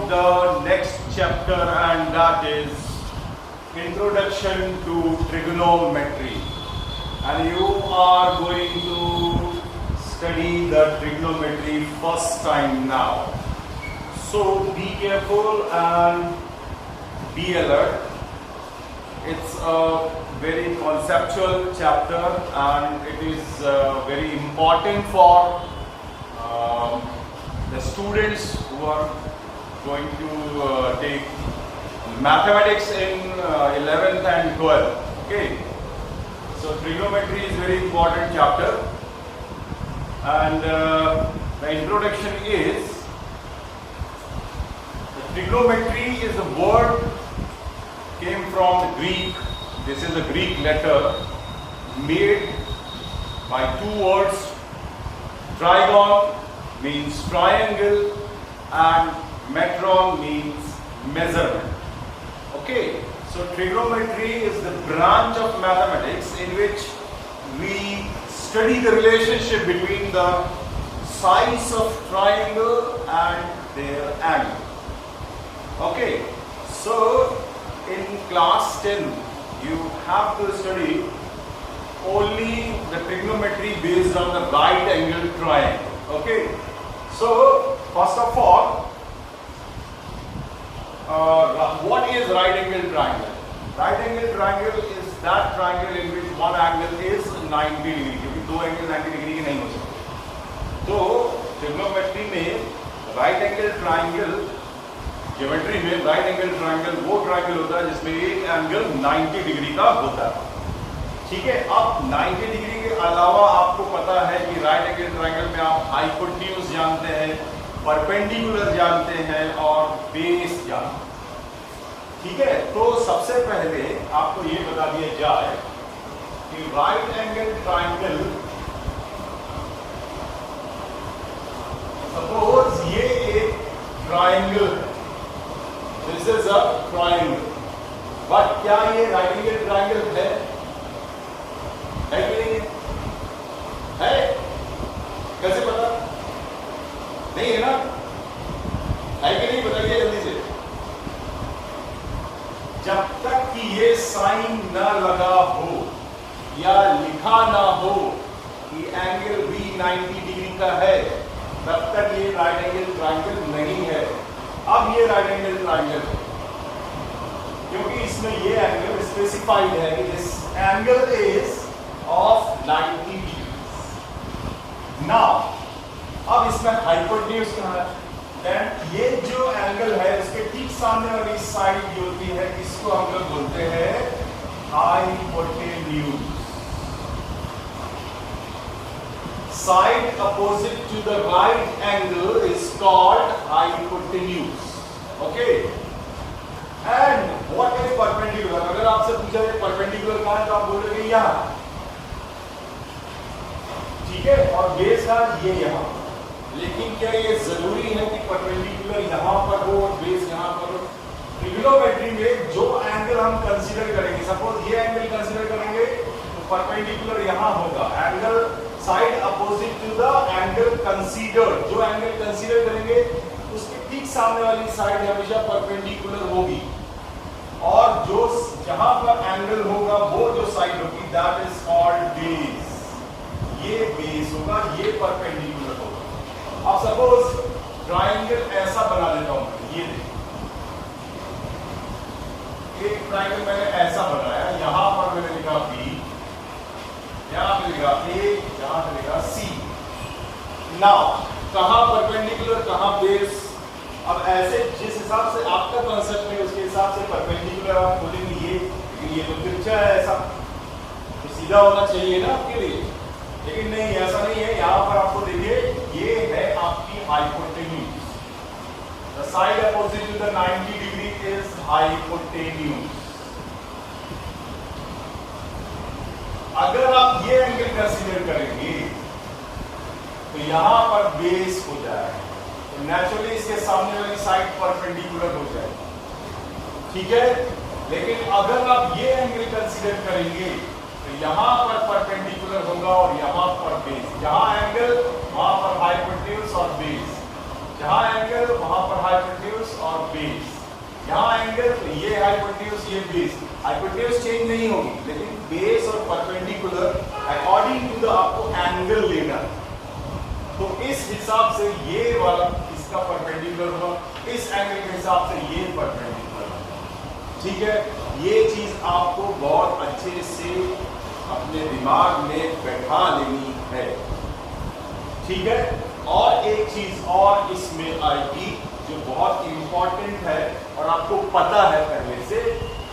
the next chapter, and that is Introduction to Trigonometry. And you are going to study the trigonometry first time now. So be careful and be alert. It's a very conceptual chapter and it is very important for the students who are going to take mathematics in 11th and 12th. Okay, so trigonometry is very important chapter, and the introduction is trigonometry is a word came from Greek. This is a Greek letter made by two words. Trigon means triangle and metron means measurement. Okay, so trigonometry is the branch of mathematics in which we study the relationship between the sides of triangle and their angle. Okay, so in class 10 you have to study only the trigonometry based on the right angle triangle. Okay, so first of all, what is right angle triangle? Right angle triangle is that triangle in which one angle is 90 degree, क्योंकि दो angle 90 degree के नहीं हो सकते. तो trigonometry में right angle triangle, geometry में right angle triangle वो ट्राइंगल होता है जिसमें एक एंगल 90 डिग्री का होता है. ठीक है, अब 90 डिग्री के अलावा आपको पता है कि राइट एंगल ट्राइंगल में आप हाइपोटेन्यूज जानते हैं, परपेंडिकुलर जानते हैं और बेस जानते हैं. ठीक है, तो सबसे पहले आपको ये बता दिया जाए कि राइट एंगल ट्राइंगल, सपोज ये एक ट्राइंगल है, this is a triangle, but क्या ये राइट एंगल ट्राइंगल है कि नहीं है? कैसे पता? नहीं है ना? है कि नहीं, बताइए जल्दी से. जब तक कि ये साइन न लगा हो या लिखा ना हो कि एंगल भी 90 डिग्री का है, तब तक ये राइट एंगल ट्राइंगल नहीं है. अब ये राइट एंगल ट्राइंगल है क्योंकि इसमें ये एंगल स्पेसिफाइड है कि this angle is of 90 degree. Now अब इसमें हाइपोटेन्यूज कहाँ है? देन ये जो एंगल है उसके ठीक सामने वाली साइड जो होती है इसको हम लोग बोलते हैं hypotenuse. Side opposite to the right angle is called hypotenuse. Okay, and what is perpendicular? अगर आपसे पूछा जाए परपेंडिकुलर कहां है तो आप बोलोगे यहां. ठीक है, और बेस का ये यहां. लेकिन क्या ये जरूरी है कि परपेंडिकुलर यहां पर हो और बेस यहां पर हो? ट्रिग्नोमेट्री में जो एंगल हम कंसीडर करेंगे, सपोज ये एंगल कंसीडर करेंगे तो परपेंडिकुलर यहां होगा. Angle side opposite to the angle considered, जो एंगल कंसीडर करेंगे उसके ठीक सामने वाली साइड हमेशा परपेंडिकुलर होगी, और जो जहां पर एंगल होगा वो जो साइड होगी दैट इज कॉल्ड बेस. ये बेस होगा, ये परपेंडिकुलर होगा. अब सपोज ट्राइंगल ऐसा बना देता हूं, ये एक ट्राइंगल मैंने ऐसा बनाया, यहां पर मैंने लिखा बी, यहां पे लिखा ए, यहां पे लिखा सी. नाउ कहां परपेंडिकुलर कहां बेस? अब ऐसे जिस हिसाब से आपका कॉन्सेप्ट है उसके हिसाब से परपेंडिकुलर आप बोलेंगे ये, लेकिन ये तो तिरछा है, ऐसा तो सीधा होना चाहिए ना आपके लिए, लेकिन नहीं, ऐसा नहीं है. यहां पर आपको देखिए ये है आपकी hypotenuse. The side opposite to the 90 degree is hypotenuse. अगर आप ये एंगल कंसीडर करेंगे तो यहां पर बेस हो जाएगा, तो नेचुरली इसके सामने वाली साइड परपेंडिकुलर हो जाएगी. ठीक है, लेकिन अगर आप ये एंगल कंसीडर करेंगे तो यहां पर परपेंडिकुलर होगा और यहां पर बेस. जहां एंगल वहां पर हाइपोटेन्यूज और बेस, जहां एंगल वहां पर हाइपोटेन्यूज और ये बेस, हाइपोटेन्यूज चेंज नहीं होगी, लेकिन बेस और परपेंडिकुलर अकॉर्डिंग टू द आपको एंगल लेना। तो इस हिसाब से ये वाला इसका परपेंडिकुलर होगा, इस एंगल के हिसाब से ये परपेंडिकुलर होगा। ठीक है, ये चीज आपको बहुत अच्छे से अपने दिमाग में बैठा लेनी है। ठीक है, और एक चीज और इसमें आएगी जो बहुत इंपॉर्टेंट है और आपको पता है पहले से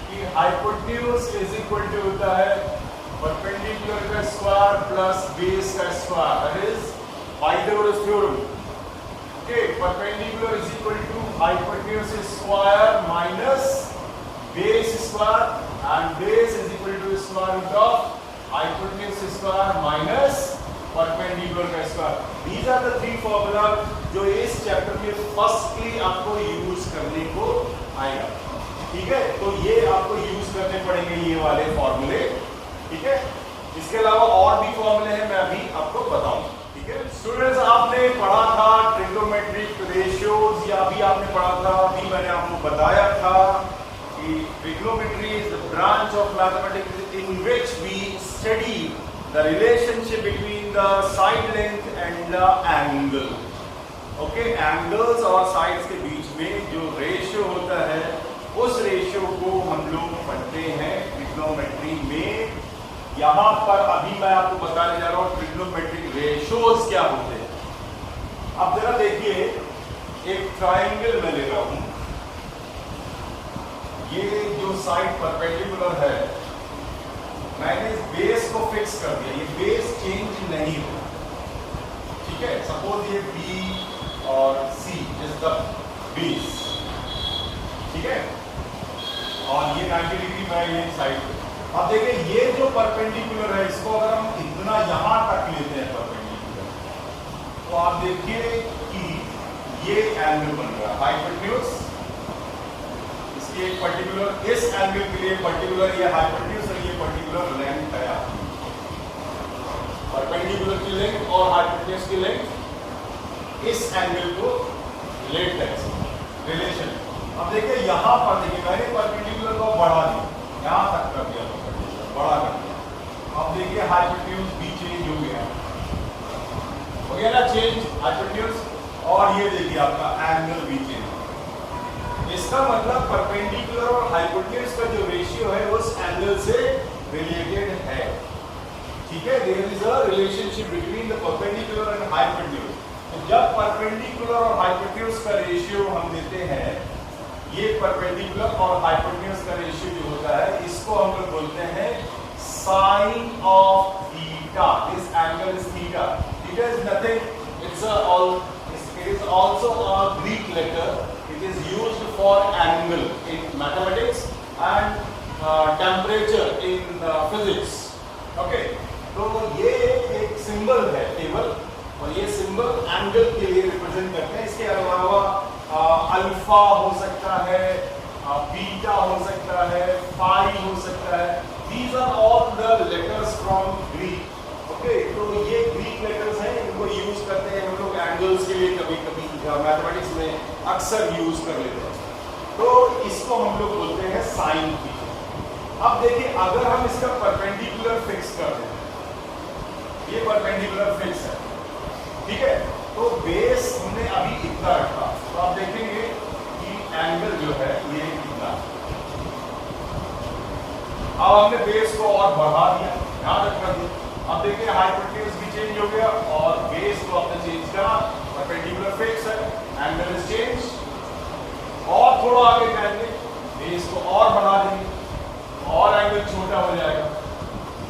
कि हाइपोटेन्यूज इज इक्वल टू होता है परपेंडिकुलर का स्क्वायर प्लस बेस का square, that is Pythagoras theorem. Okay, perpendicular is equal to hypotenuse square minus base square and base is equal to square root of hypotenuse square minus perpendicular का square. These are the three formula जो इस chapter में firstly आपको use करने को आएगा। ठीक है, तो ये आपको यूज करने पड़ेंगे ये वाले फॉर्मूले। ठीक है, इसके अलावा और भी फॉर्मूले हैं, मैं अभी आपको बताऊंगा। ठीक है स्टूडेंट्स, आपने पढ़ा था ट्रिग्नोमेट्रिक रेशियोज, या अभी आपने पढ़ा था, अभी मैंने आपको बताया था कि trigonometry is the branch of mathematics in which we study the relationship between the side length and the angle. Okay, angles और sides के बीच में जो रेशियो होता है उस रेशियो को हम लोग पढ़ते हैं ट्रिग्नोमेट्री में। यहाँ पर अभी मैं आपको बताने जा रहा हूँ ट्रिग्नोमेट्रिक रेशियोज क्या होते हैं। अब जरा देखिए, एक ट्राइंगल मैं ले रहा हूँ, ये जो साइड परपेंडिकुलर है मैंने इस बेस को फिक्स कर दिया, ये बेस चेंज नहीं होगा। ठीक है, सपोज ये B और C इज द बेस। ठीक है, और ये 90 डिग्री है ये साइड। अब देखिए ये जो परपेंडिकुलर है इसको अगर हम इतना यहां तक लेते हैं परपेंडिकुलर, तो आप देखिए कि ये एंगल बन रहा है हाइपोटेन्यूज। इसकी एक पर्टिकुलर, इस एंगल के लिए पर्टिकुलर ये हाइपोटेन्यूज और ये पर्टिकुलर लेंथ है आपकी, परपेंडिकुलर की लेंथ और हाइपोटेन्यूज की लेंथ इस एंगल को रिलेट है रिलेशन। अब देखिए यहाँ पर देखिए मैंने परपेंडिकुलर को बढ़ा दिया, यहाँ तक कर दिया, परपेंडिकुलर बड़ा कर दिया। अब देखिए हाइपोटेन्यूज भी चेंज हो गया ना चेंज हाइपोटेन्यूज, और ये देखिए आपका एंगल भी चेंज। इसका मतलब परपेंडिकुलर और हाइपोटेन्यूज का जो रेशियो है उस एंगल से रिलेटेड है। ठीक है, there is a relationship between the perpendicular and hypotenuse. तो जब परपेंडिकुलर और हाइपोटेन्यूज का रेशियो हम देते हैं, ये परपेंडिकुलर और हाइपोटेन्यूज का रेशियो जो होता है इसको हम लोग बोलते हैं sine of theta. This angle is theta. Theta is nothing, it is also a Greek letter. It is used for angle in mathematics and temperature in physics. Okay, तो ये एक सिंबल है केवल, और ये सिंबल एंगल के लिए represent करते हैं। इसके अलावा अल्फा हो सकता है, बीटा हो सकता है, पाई हो सकता है। These are all the letters from Greek. Okay, तो ये ग्रीक लेटर्स हैं, इनको यूज करते हैं हम लोग एंगल्स के लिए, कभी कभी मैथमेटिक्स में अक्सर यूज कर लेते हैं। तो इसको हम लोग बोलते हैं साइन थीटा। अब देखिए अगर हम इसका परपेंडिकुलर फिक्स कर दें, ये परपेंडिकुलर फिक्स है, ठीक है, तो बेस हमने अभी इतना रखा, तो आप देखेंगे कि एंगल जो है ये इतना। अब हमने बेस को और बढ़ा दिया, ध्यान रखना दिया। अब देखिए हाइपोटेन्यूज भी चेंज हो गया और बेस को आपने चेंज करा, परपेंडिकुलर फिक्स है, एंगल इज चेंज। और थोड़ा आगे जाएंगे, बेस को और बढ़ा देंगे और एंगल छोटा हो जाएगा।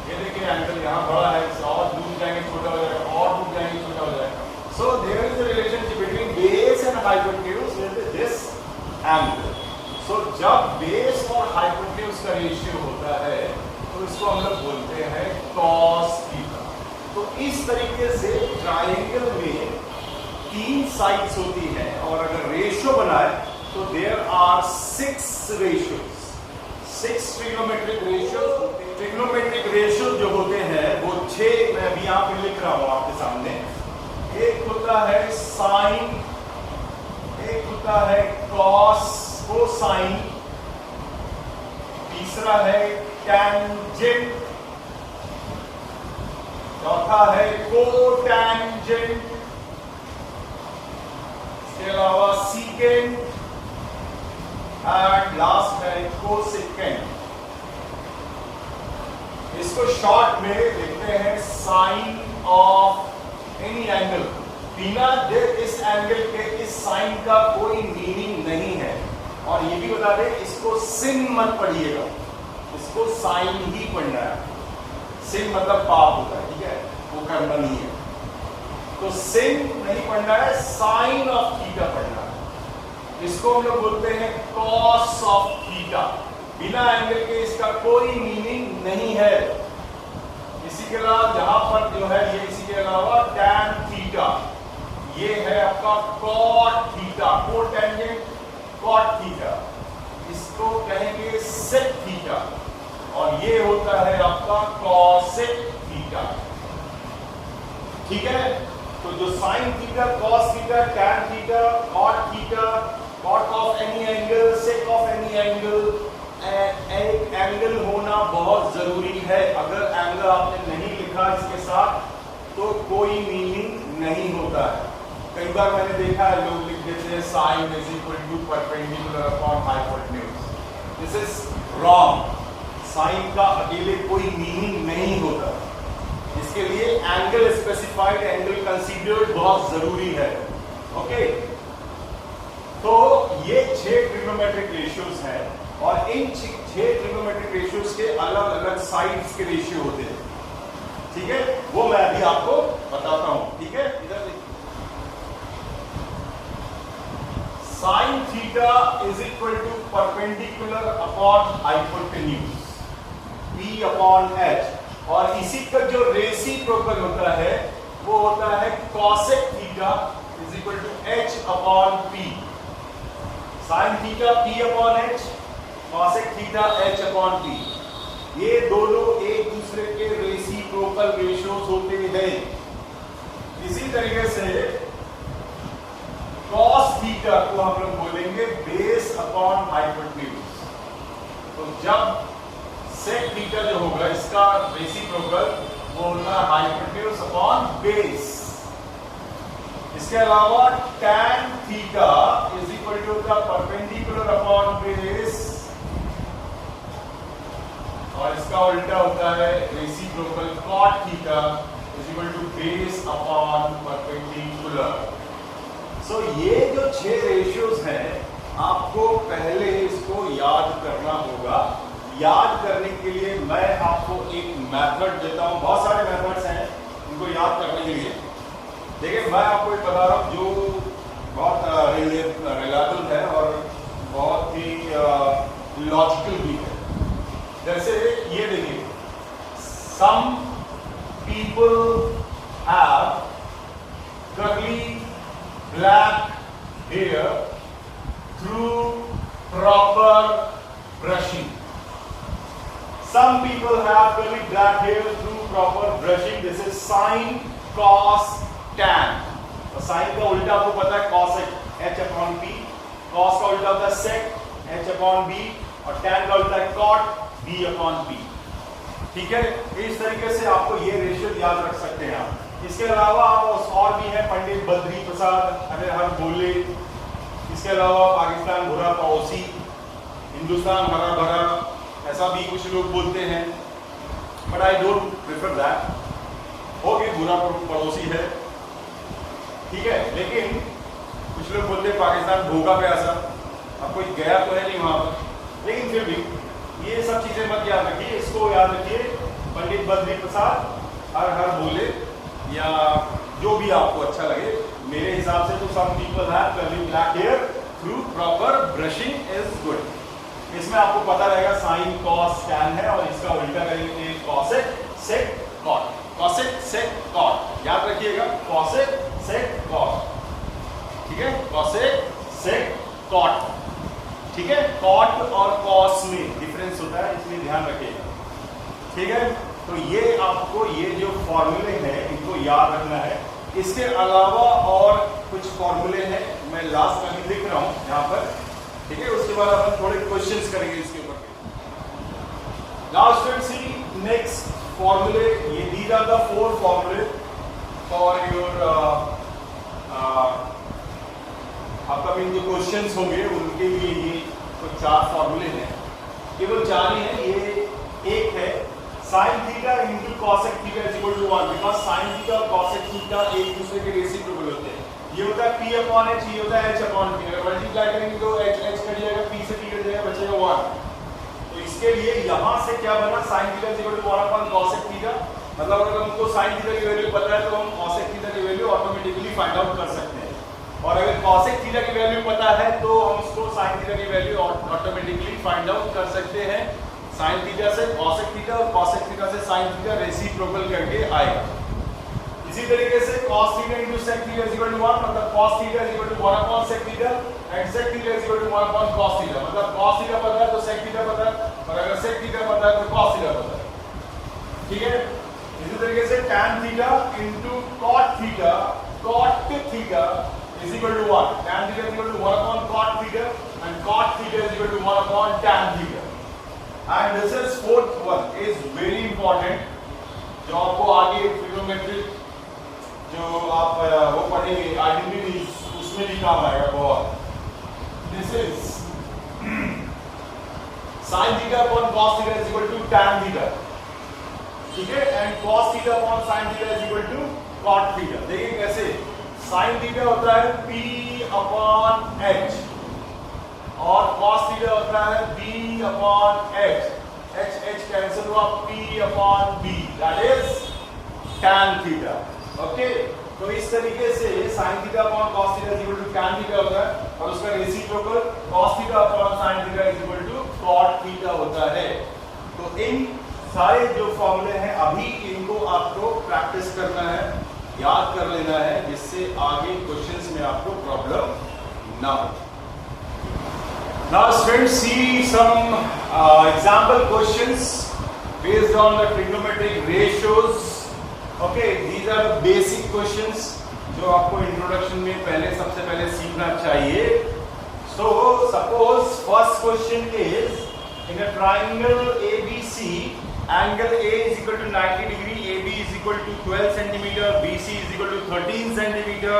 ये देखिए एंगल यहाँ बड़ा है, और दूर जाएंगे छोटा हो जाएगा, और दूर जाएंगे छोटा हो जाएगा। So there is a relationship between base and hypotenuse with this angle. So जब बेस और हाइपोटेन्यूज का रेशियो होता है तो इसको हम लोग बोलते हैं cos थीटा। तो इस तरीके से ट्रायंगल में 3 साइड्स होती हैं, और अगर रेशियो बनाए तो there are 6 ratios, 6 trigonometric ratios. Trigonometric ratio जो होते हैं वो 6 मैं अभी यहाँ पे लिख रहा हूँ आपके सामने। एक होता है साइन, एक होता है कॉस, कोसाइन, तीसरा है टेंजेंट, चौथा है कोटेंजेंट, इसके अलावा सीकेंट एंड लास्ट है कोसेकेंट। इसको शॉर्ट में लिखते हैं साइन ऑफ एनी एंगल। बिना इस एंगल के इस साइन का कोई मीनिंग नहीं है। और ये भी बता दें, इसको सिन मत पढ़िएगा, इसको साइन ही पढ़ना है। सिन मतलब पाप होता है, ठीक है, वो करना नहीं है। तो सिन नहीं पढ़ना है, साइन ऑफ थीटा पढ़ना है। इसको हम लोग बोलते हैं कॉस ऑफ थीटा। बिना एंगल के इसका कोई मीनिंग नहीं है। इसी के अलावा जहां पर जो है ये, इसी के अलावा टैन थीटा, ये है आपका cot theta, cotangent cot theta, इसको कहेंगे सेक थीटा, और ये होता है आपका कॉसेक थीटा। ठीक है, तो जो sine theta, cos theta, tan theta, cot theta, cot of any angle, sec of any angle, एक एंगल होना बहुत जरूरी है। अगर एंगल आपने नहीं लिखा इसके साथ तो कोई मीनिंग नहीं होता है। कई बार मैंने देखा है लोग लिख देते हैं sine is equal to perpendicular upon hypotenuse. This is wrong. Sine का अकेले कोई मीनिंग नहीं होता। इसके लिए एंगल स्पेसिफाइड, एंगल कंसीडर्ड बहुत जरूरी है। ओके, तो ये 6 ट्रिग्नोमेट्रिक रेशियोज हैं और इन 6 ट्रिग्नोमेट्रिक रेशियोज के अलग अलग साइड्स के रेशियो होते हैं। ठीक है, वो मैं अभी आपको बताता हूं। ठीक है, इधर देखिए, sine theta is equal to perpendicular upon hypotenuse P upon H, और इसी का जो रेसिप्रोकल होता है वो होता है cosec theta is equal to H upon P। Sine theta P upon H, cosec theta H upon P, ये दोनों एक दूसरे के रेसिप्रोकल रेशियोज होते हैं। इसी तरीके से कॉस थीटा को हम लोग बोलेंगे बेस अपॉन हाइपोटेन्यूज। तो जब सेक थीटा जो होगा इसका रेसिप्रोकल वो होगा हाइपोटेन्यूज अपॉन बेस। इसके अलावा tan theta is equal to the perpendicular upon base, और इसका उल्टा होता है reciprocal cot theta is equal to base upon perpendicular. So ये जो 6 रेशियोज हैं आपको पहले इसको याद करना होगा। याद करने के लिए मैं आपको एक मेथड देता हूं, बहुत सारे मेथड्स हैं इनको याद करने के लिए। देखिए, मैं आपको एक बता रहा हूं जो बहुत रिलायबल है और बहुत ही लॉजिकल भी है। जैसे ये देखिए, some people have curly black hair through proper brushing. Some people have curly black hair through proper brushing. This is sin, cos, tan. और sin का उल्टा आपको पता है cos है h अपॉन p, cos का उल्टा होता है sec h अपॉन b, और tan का उल्टा है cot b अपॉन p। ठीक है, इस तरीके से आपको ये रेशियो याद रख सकते हैं आप। इसके अलावा आप और भी हैं, पंडित बद्री प्रसाद, अरे हर बोले। इसके अलावा पाकिस्तान भूरा पड़ोसी, हिंदुस्तान हरा भरा, ऐसा भी कुछ लोग बोलते हैं, but I don't prefer that. Okay, बुरा पड़ोसी है, ठीक है, लेकिन कुछ लोग बोलते हैं पाकिस्तान भोगा प्यासा। अब कोई गया तो है नहीं वहां पर, लेकिन फिर भी ये सब चीजें मत याद रखिए, इसको याद रखिए पंडित बद्री प्रसाद, हर हर बोले, या जो भी आपको अच्छा लगे। मेरे हिसाब से तो some people have curly black hair through proper brushing is good. इसमें आपको पता रहेगा साइन कॉस टैन है, और इसका उल्टा करेंगे cosec sec cot, cosec sec cot, याद रखिएगा कॉसेक सेक कॉट। ठीक है, कॉसेक सेक कॉट। ठीक है, कॉट और कॉस में डिफरेंस होता है, इसलिए ध्यान रखिएगा। ठीक है, तो ये आपको ये जो फॉर्मूले हैं इनको याद रखना है। इसके अलावा और कुछ फॉर्मूले हैं, मैं लास्ट में लिख रहा हूं यहाँ पर। ठीक है, उसके बाद अपन थोड़े क्वेश्चंस करेंगे इसके ऊपर। Now students see next formulae. ये these are the 4 formulae for your upcoming जो क्वेश्चंस होंगे उनके लिए ये तो 4 फॉर्मूले हैं, केवल 4 ही हैं। ये एक है sin theta into cosec theta is equal to 1 because sin theta और cosec थीटा एक दूसरे के रेसिप्रोकल होते हैं। ये होता है p upon h, ये होता है h upon p। अगर मल्टीप्लाई करेंगे तो h कट जाएगा, p से p कट जाएगा, बचेगा 1। तो इसके लिए यहाँ से क्या बना, sin theta is equal to 1 upon cosec theta. मतलब अगर हमको sin थीटा की वैल्यू पता है तो हम cosec थीटा की वैल्यू ऑटोमेटिकली फाइंड आउट कर सकते हैं, और अगर cosec थीटा की वैल्यू पता है तो हम उसको sin थीटा की वैल्यू ऑटोमेटिकली फाइंड आउट कर सकते हैं। sin थीटा से cosec थीटा और cosec थीटा से sin थीटा रेसिप्रोकल करके आएगा। इसी तरीके से cos theta into sec theta is equal to 1, मतलब cos theta is equal to 1 upon sec theta and sec theta is equal to 1 upon cos theta. मतलब cos theta पता है तो sec थीटा पता है, और अगर sec थीटा पता है तो cos थीटा पता है। ठीक है, इसी तरीके से tan theta into cot theta is equal to 1. Tan theta is equal to 1 upon cot theta and cot theta is equal to 1 upon tan theta. And this is fourth one is very important, जो आपको आगे trigonometric जो आप वो पढ़ेंगे identities उसमें भी काम आएगा बहुत। This is sin theta upon cos theta is equal to tan theta, ठीक है, and cos theta upon sin theta is equal to cot theta। देखिए कैसे sin थीटा होता है p अपॉन h और cos थीटा होता है b upon h। h cancel हुआ, p upon b, that is tan theta. Okay, तो इस तरीके से sin theta upon cos theta is equal to tan theta होता है, और उसका reciprocal cos theta upon sin theta is equal to cot theta होता है। तो इन सारे जो फॉर्मूले हैं अभी इनको आपको प्रैक्टिस करना है, याद कर लेना है, जिससे आगे क्वेश्चंस में आपको प्रॉब्लम ना हो। Now students see some example questions based on the trigonometric ratios. Okay, these are the basic questions जो आपको इंट्रोडक्शन में सबसे पहले सीखना चाहिए। So suppose first question is in a triangle ABC, angle A is equal to 90 degree, AB is equal to 12 centimeter, BC is equal to 13 centimeter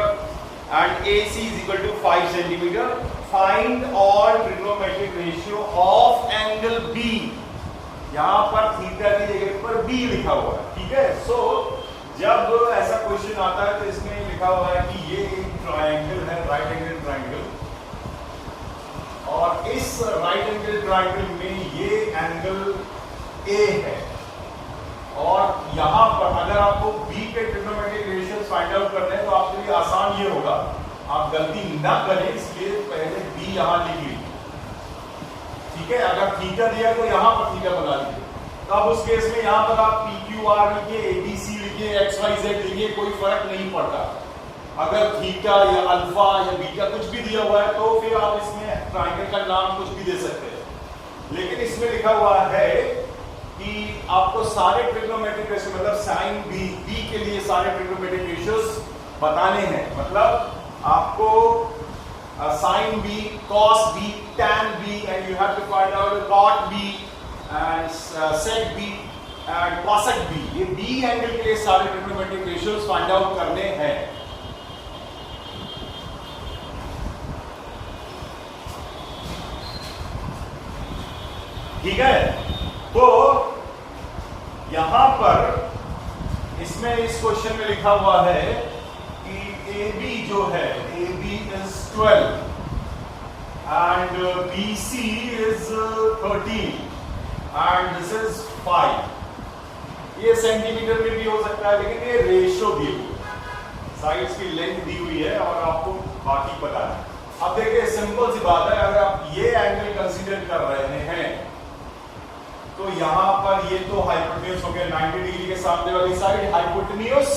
and AC is equal to 5 centimeter. Find all trigonometric ratio of angle B। यहाँ पर theta की जगह पर B लिखा हुआ है, ठीक है। So जब ऐसा क्वेश्चन आता है तो इसमें लिखा हुआ है कि ये एक ट्रायंगल है, राइट एंगल ट्रायंगल, और इस राइट एंगल ट्रायंगल में ये एंगल A है, और यहाँ पर अगर आपको B के ट्रिग्नोमेट्रिक रेशियोज फाइंड आउट करने हैं तो आपके लिए आसान ये होगा, आप गलती ना करें इसलिए पहले B यहाँ लिख लीजिए, ठीक है। अगर थीटा दिया तो यहाँ पर थीटा बना लीजिए, तो अब उस केस में यहाँ पर आप PQR लिखिए, ABC लिखिए, XYZ लिखिए, कोई फर्क नहीं पड़ता। अगर थीटा या अल्फा या बीटा कुछ भी दिया हुआ है तो फिर आप इसमें ट्रायंगल का नाम कुछ भी दे सकते हैं, लेकिन इसमें लिखा हुआ है कि आपको सारे ट्रिग्नोमेट्रिक रेशियो मतलब साइन बी के लिए सारे ट्रिग्नोमेट्रिक रेशियोज बताने हैं। मतलब आपको sine B, cos B, tan B and you have to find out cot B and sec B and cosec B. ये बी एंगल के लिए सारे ट्रिग्नोमेट्रिक रेशियोज फाइंड आउट करने हैं। ठीक है, तो यहां पर इसमें इस क्वेश्चन में लिखा हुआ है कि AB जो है AB is 12 and BC is 13 and this is 5। ये सेंटीमीटर में भी हो सकता है, लेकिन ये रेशियो दी हुई है, साइड्स की लेंथ दी हुई है और आपको बाकी पता है। अब देखिए सिंपल सी बात है, अगर आप ये एंगल कंसीडर कर रहे हैं तो यहां पर ये तो हाइपोटेन्यूज हो गया 90 डिग्री के सामने वाली साइड हाइपोटेन्यूज,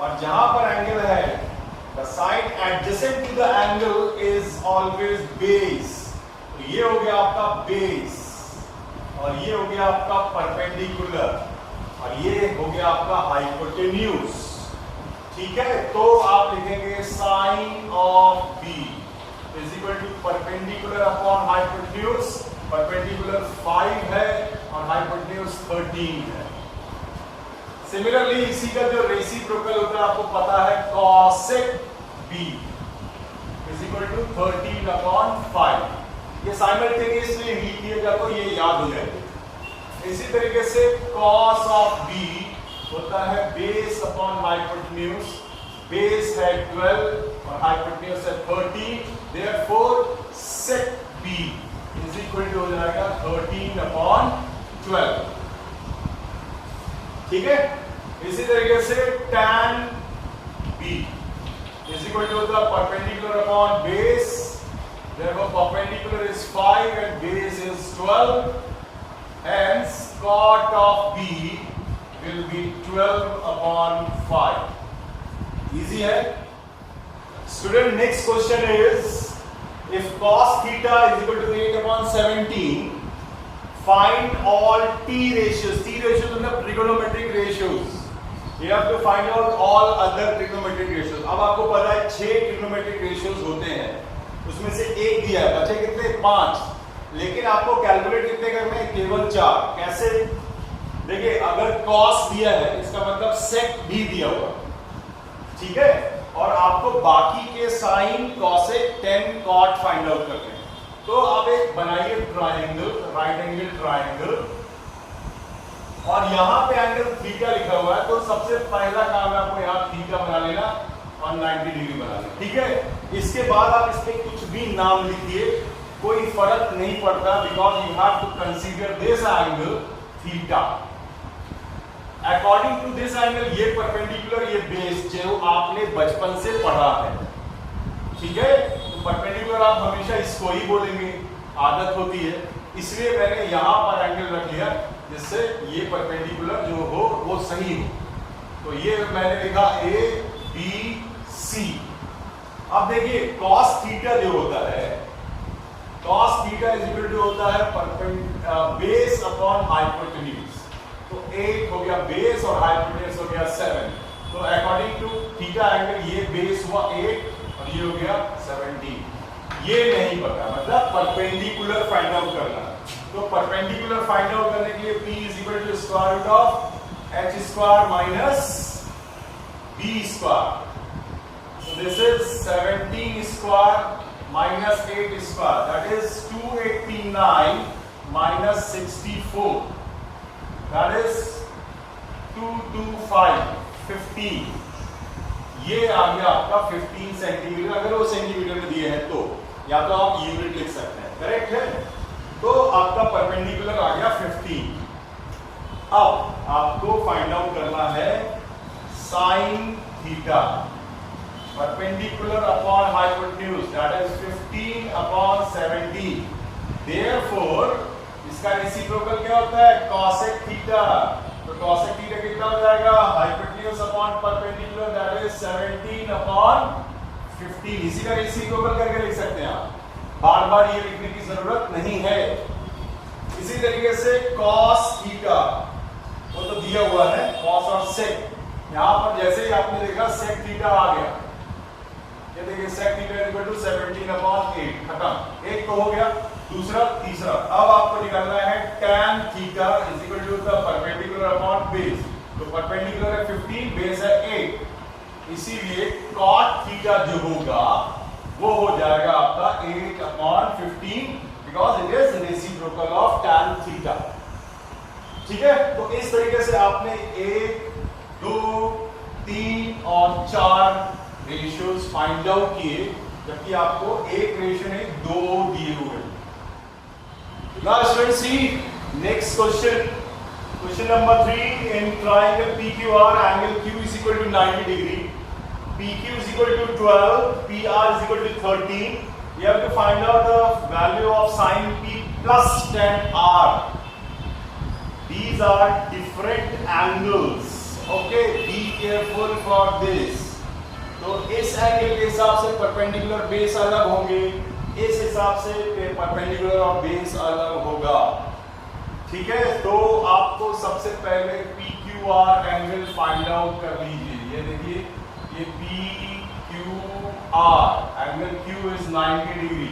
और जहां पर एंगल है the side adjacent to the angle is always base. तो ये हो गया आपका बेस और ये हो गया आपका परपेंडिकुलर और ये हो गया आपका हाइपोटेन्यूज, ठीक है। तो आप लिखेंगे sine of B is equal to perpendicular upon hypotenuse. Perpendicular 5 है और हाइपोटेन्यूज 13 है। सिमिलरली इसी का जो रेसिप्रोकल होता है आपको पता है, cosec b is equal to 13/5। ये साइमल्टेनियसली लिख दिएगा तो ये याद हो जाएगा। इसी तरीके से cos ऑफ b होता है बेस अपॉन हाइपोटेन्यूज, बेस है 12 और हाइपोटेन्यूज है 13, therefore sec b is equal to हो जाएगा 13/12। ठीक है। इसी तरीके से tan b is equal to होता है perpendicular upon base, therefore perpendicular is 5 and base is 12, hence cot of b will be 12/5. Easy है student। next question is if cos theta is equal to 8/17, find all t ratios मतलब trigonometric ratios, you have to find out all other trigonometric ratios। अब आपको पता है 6 trigonometric ratios होते हैं, उसमें से एक दिया है, बचे कितने 5, लेकिन आपको कैलकुलेट कितने करने हैं, केवल 4। कैसे? देखिए अगर cos दिया है इसका मतलब sec भी दिया हुआ, ठीक है, और आपको बाकी के sine cosec tan cot find out करने हैं। तो आप एक बनाइए ट्रायंगल, राइट एंगल ट्रायंगल, और यहां पे एंगल थीटा लिखा हुआ है, तो सबसे पहला काम है आपको यहां थीटा बना लेना और 90 डिग्री बना लेना। ठीक है। इसके बाद आप इसमें कुछ भी नाम लिखिए, कोई फर्क नहीं पड़ता, because you have to consider this angle theta according to this angle. ये परपेंडिकुलर, ये बेस जो आपने बचपन से पढ़ा है, ठीक है। तो परपेंडिकुलर आप हमेशा इसको ही बोलेंगे, आदत होती है, इसलिए मैंने यहां पर एंगल रख लिया जिससे ये परपेंडिकुलर जो हो वो सही हो। तो ये मैंने लिखा ए बी सी। अब देखिए cos थीटा जो होता है, cos theta is equal to होता है बेस अपॉन हाइपोटेन्यूज। तो 8 हो गया बेस और हाइपोटेन्यूज हो गया 7। तो अकॉर्डिंग टू थीटा एंगल ये बेस हुआ 8 और ये हो गया 17। ये नहीं पता, मतलब परपेंडिकुलर फाइंड आउट करना। तो परपेंडिकुलर फाइंड आउट करने के लिए p is equal to square root of h square minus b square. So this is 17 square minus 8 square, that is 289 minus 64, that is 225 15। ये आ गया आपका 15 सेंटीमीटर, अगर वो सेंटीमीटर में दिए हैं तो, या तो आप यूनिट लिख सकते हैं, करेक्ट है। तो आपका परपेंडिकुलर आ गया 15। अब आपको फाइंड आउट करना है sine theta, perpendicular upon hypotenuse, that is 15/17। Therefore इसका रेसिप्रोकल क्या होता है, cosec थीटा। तो cosec थीटा कितना हो जाएगा, hypotenuse upon perpendicular, that is 17/15। इसी का रेसिप्रोकल करके लिख सकते हैं आप, बार बार ये लिखने की जरूरत नहीं है। इसी तरीके से cos थीटा वो तो दिया हुआ है, cos और sec। यहां पर जैसे ही आपने देखा sec थीटा आ गया, ये देखिए sec थीटा इक्वल टू 17/8, खत्म। एक तो हो गया, दूसरा तीसरा। अब आपको निकालना है tan theta is equal to the perpendicular upon base. तो परपेंडिकुलर है 15, बेस है 8, इसीलिए cot थीटा जो होगा वो हो जाएगा आपका 8/15, because it is reciprocal of tan theta. ठीक है। तो इस तरीके से आपने 1 2 3 और 4 रेशियोज फाइंड आउट किए, जबकि आपको एक रेशियो ने 2 दिए हुए। Now students see next question, question number 3। In triangle PQR angle Q is equal to 90 degree, PQ is equal to 12, PR is equal to 13. You have to find out the value of sin P plus tan R. These are different angles. Okay, be careful for this. तो इस angle के हिसाब से perpendicular base अलग होंगे, इस हिसाब से परपेंडिकुलर और बेस अलग होगा। ठीक है। तो आपको सबसे पहले PQR एंगल फाइंड आउट कर लीजिए। ये देखिए, ये PQR angle Q is 90 degree,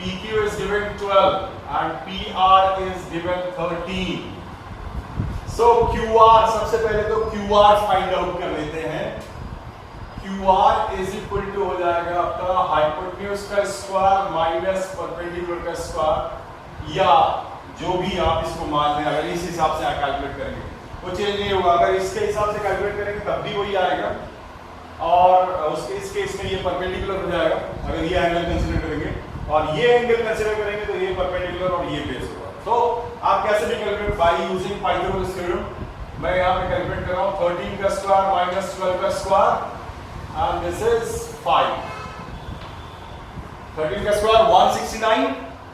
PQ is given 12 and PR is given 13. So QR, सबसे पहले तो QR फाइंड आउट कर लेते हैं। QR इज इक्वल टू हो जाएगा आपका हाइपोटेन्यूज का स्क्वायर माइनस परपेंडिकुलर का स्क्वायर, या जो भी आप इसको मान लें। अगर इस हिसाब से कैलकुलेट करेंगे वो चेंज नहीं होगा, अगर इसके हिसाब से कैलकुलेट करेंगे तब भी वही आएगा, और उसके इस केस में ये परपेंडिकुलर हो जाएगा अगर ये एंगल कंसीडर करेंगे, और ये एंगल कंसीडर करेंगे तो ये परपेंडिकुलर और ये बेस होगा। तो आप कैसे भी calculate by using Pythagoras theorem, मैं यहाँ पे कैलकुलेट कर रहा हूँ 13 का स्क्वायर माइनस 12 का स्क्वायर एंड दिस इज 5। 13 का स्क्वायर 169,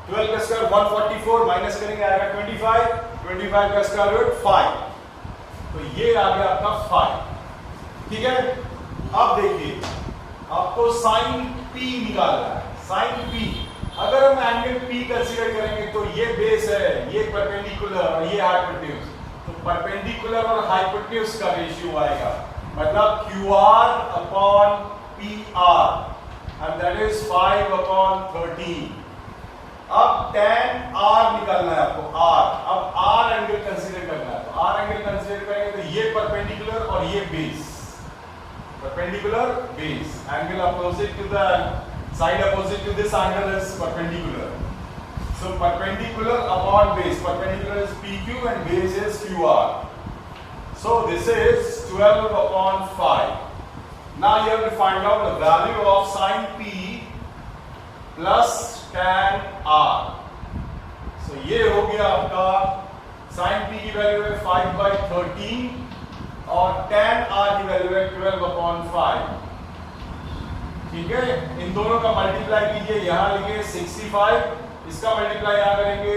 12 का स्क्वायर 144, माइनस करेंगे आएगा 25, 25 का स्क्वायर रूट 5, तो ये आ गया आपका 5। ठीक है, अब देखिए आपको साइन P निकालना है। साइन P अगर हम एंगल P कंसीडर करेंगे तो ये बेस है, ये परपेंडिकुलर और ये हाइपोटेन्यूज, तो परपेंडिकुलर और हाइपोटेन्यूज का रेशियो आएगा, मतलब QR upon PR and that is 5 upon 13। अब tan R निकालना है आपको, R। अब R एंगल कंसीडर करना है, तो R एंगल कंसीडर करेंगे तो ये परपेंडिकुलर और ये base, perpendicular base, angle opposite to the side opposite to this angle is perpendicular. So perpendicular upon base, perpendicular is PQ and base is QR. So this is 12 upon 5. Now you have to find out the value of sin P plus tan R. So ये हो गया आपका sin P की value है 5/13 और tan R की value है 12 upon 5। ठीक है, इन दोनों का मल्टीप्लाई कीजिए, यहां लिखिए 65, इसका मल्टीप्लाई यहां करेंगे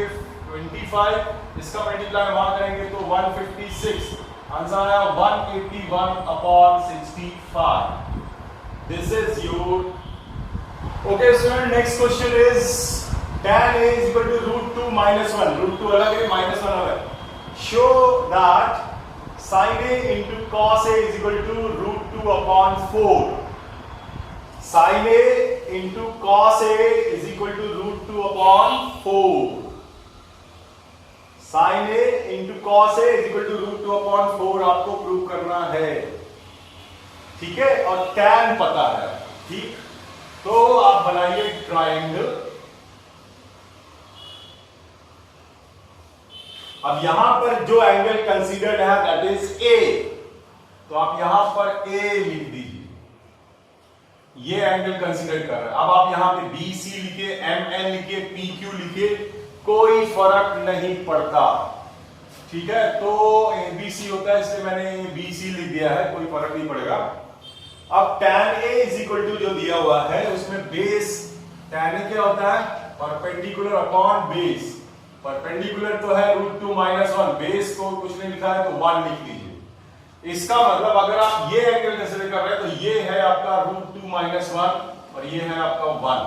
25, इसका मल्टीप्लाई वहां करेंगे तो 156, आंसर आया 181 upon 65। This is your okay student. Next question is tan A is equal to √2 minus 1, √2 अलग है minus 1 अलग है। Show that sin A into cos A is equal to √2 upon 4. Sin A into cos A is equal to √2 upon 4. Sin A into cos A is equal to √2 upon 4 आपको prove करना है। ठीक है, और tan पता है। ठीक, तो आप बनाइए ट्राइंगल। अब यहां पर जो एंगल कंसीडर्ड है दैट इज A, तो आप यहां पर A लिख दीजिए, ये एंगल कंसीडर कर रहे हैं। अब आप यहां पे BC लिखिए, MN लिखिए, PQ लिखिए, कोई फर्क नहीं पड़ता। ठीक है, तो ABC होता है इसलिए मैंने BC लिख दिया है, कोई फर्क नहीं पड़ेगा। अब tan A is equal to जो दिया हुआ है उसमें बेस, tan A क्या होता है, परपेंडिकुलर अपॉन बेस। परपेंडिकुलर तो है √2 minus 1, बेस को कुछ नहीं लिखा है तो 1 लिख दीजिए। इसका मतलब अगर आप ये एंगल कंसीडर कर रहे हैं तो ये है आपका √2 minus 1 और ये है आपका 1,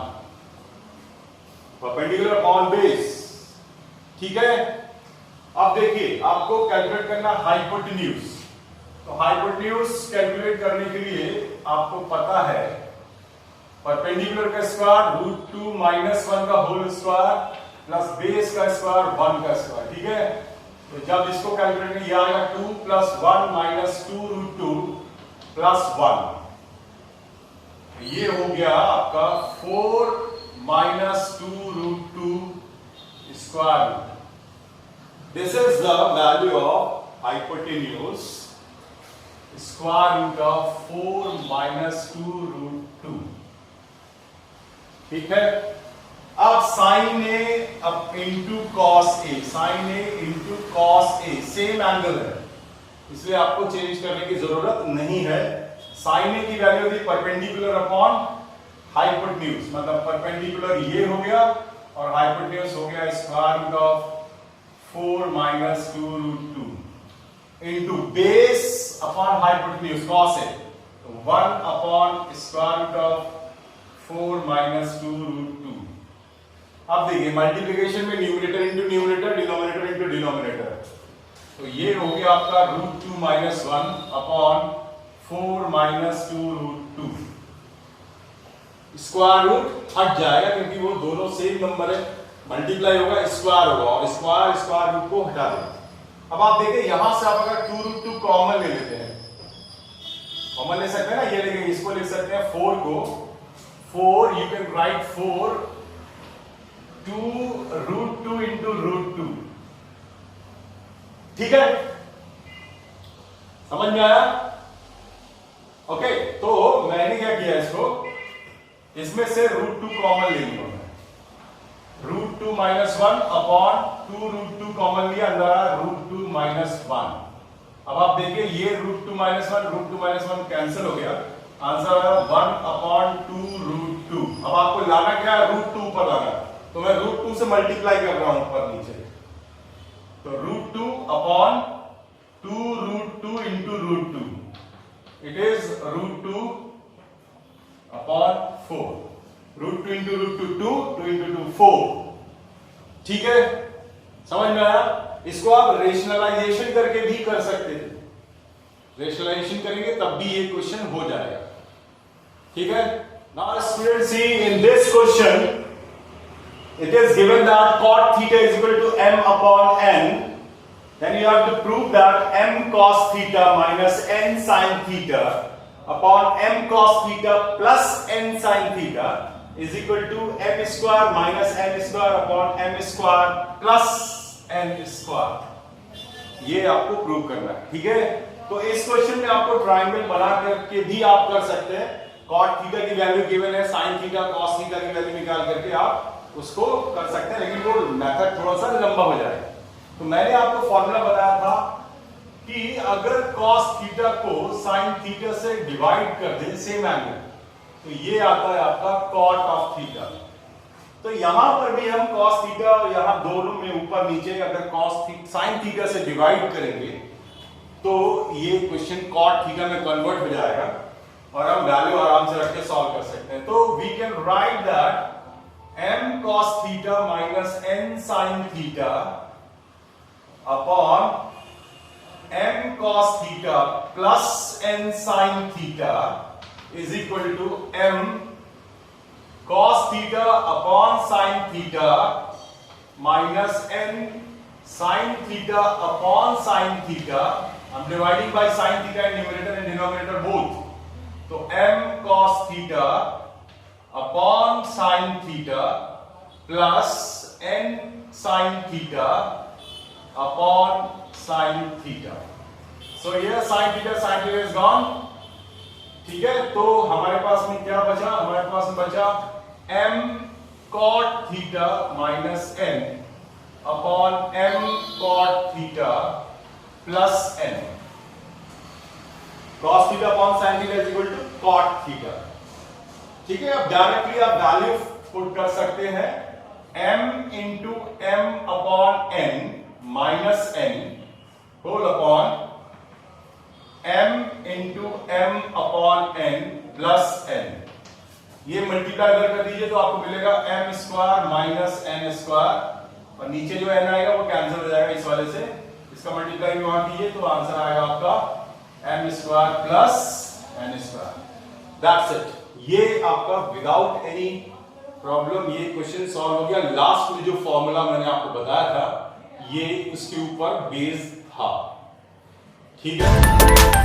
परपेंडिकुलर अपॉन बेस। ठीक है, अब देखिए आपको कैलकुलेट करना हाइपोटेन्यूज। तो हाइपोटेन्यूज कैलकुलेट करने के लिए आपको पता है परपेंडिकुलर का स्क्वायर √2 minus 1 का होल स्क्वायर प्लस बेस का स्क्वायर 1 का स्क्वायर। ठीक है, तो जब इसको कैलकुलेट करेंगे ये आएगा 2 + 1 - 2 √2 + 1, ये हो गया आपका 4 - 2 √2 square. This is the value of hypotenuse, square root of 4 - 2 √2। ठीक है, अब sin A अब into cos A, sin A into cos A same angle है, इसलिए आपको चेंज करने की जरूरत नहीं है। sin A की वैल्यू थी परपेंडिकुलर अपॉन हाइपोटेन्यूज, मतलब परपेंडिकुलर ये हो गया और हाइपोटेन्यूज हो गया square root of 4 - 2 √2 into base upon hypotenuse cos A, तो 1 अपॉन स्क्वायर रूट ऑफ 4 - 2 √2। अब देखिए मल्टीप्लिकेशन में numerator into numerator, denominator into denominator, तो ये हो गया आपका √2 - 1 अपॉन 4 - 2 √2। स्क्वायर रूट हट जाएगा क्योंकि वो दोनों सेम नंबर है, मल्टीप्लाई होगा स्क्वायर होगा और स्क्वायर रूट को हटा देंगे। अब आप देखिए यहां से आप अगर 2√2 कॉमन ले लेते हैं, कॉमन ले सकते हैं ना, ये लेंगे, इसको लिख सकते हैं 4 को, 4 यू कैन राइट 4 2√2 इंटू √2। ठीक है, समझ में आया? ओके, तो मैंने क्या किया, इसमें से √2 कॉमन ले लिया, √2 - 1 अपॉन 2√2 कॉमन लिया, अंदर आया √2 - 1। अब आप देखिए ये √2 - 1 कैंसिल हो गया, आंसर आया 1 अपॉन 2√2। अब आपको लाना क्या है, √2 ऊपर लाना, तो मैं √2 से मल्टीप्लाई कर रहा हूं ऊपर नीचे, तो √2 upon 2√2 into √2, it is √2 upon 4, √2 into √2 2, 2 into 2 4। ठीक है, समझ में आया? इसको आप रेशनलाइजेशन करके भी कर सकते थे, रेशनलाइजेशन करेंगे तब भी ये क्वेश्चन हो जाएगा। ठीक है, now student C in this question it is given that cot theta is equal to m upon n, then you have to prove that m cos theta minus n sin theta upon m cos theta plus n sin theta is equal to m square minus n square upon m square plus n square। ये आपको prove करना है। ठीक है, तो इस question में आपको ट्रायंगल बना करके भी आप कर सकते हैं, cot थीटा की वैल्यू गिवन है, sin थीटा cos थीटा की वैल्यू निकाल करके आप उसको कर सकते हैं, लेकिन वो मेथड थोड़ा सा लंबा हो जाएगा। तो मैंने आपको फॉर्मूला बताया था कि अगर cos थीटा को sin थीटा से डिवाइड कर दें सेम एंगल, तो ये आता है आपका cot ऑफ थीटा। तो यहां पर भी हम cos थीटा और यहां दोनों में ऊपर नीचे अगर sin थीटा से डिवाइड करेंगे तो ये क्वेश्चन cot थीटा में कन्वर्ट हो जाएगा और हम वैल्यू आराम से रख के सॉल्व कर सकते हैं। तो we can write that m cos theta minus n sin theta upon m cos theta plus n sin theta is equal to m cos theta upon sin theta minus n sin theta upon sin theta. I'm dividing by sin theta in numerator and denominator both. So m cos theta upon sin theta plus n sin theta upon sin theta. So here sin theta is gone. ठीक है, तो हमारे पास में क्या बचा, हमारे पास में बचा m cot theta minus n upon m cot theta plus n. cos theta upon sin theta is equal to cot theta. ठीक है, अब डायरेक्टली आप वैल्यू पुट कर सकते हैं, m into m upon n minus n whole upon m into m upon n plus n। ये multiply कर दीजिए तो आपको मिलेगा m square minus n square और नीचे जो n आएगा वो कैंसिल हो जाएगा इस वाले से, इसका मल्टीप्लाई भी वहां कीजिए तो आंसर आएगा आपका m square plus n square. That's it, ये आपका विदाउट एनी प्रॉब्लम ये क्वेश्चन सॉल्व हो गया। लास्ट में जो फॉर्मूला मैंने आपको बताया था ये उसके ऊपर बेस्ड था। ठीक है।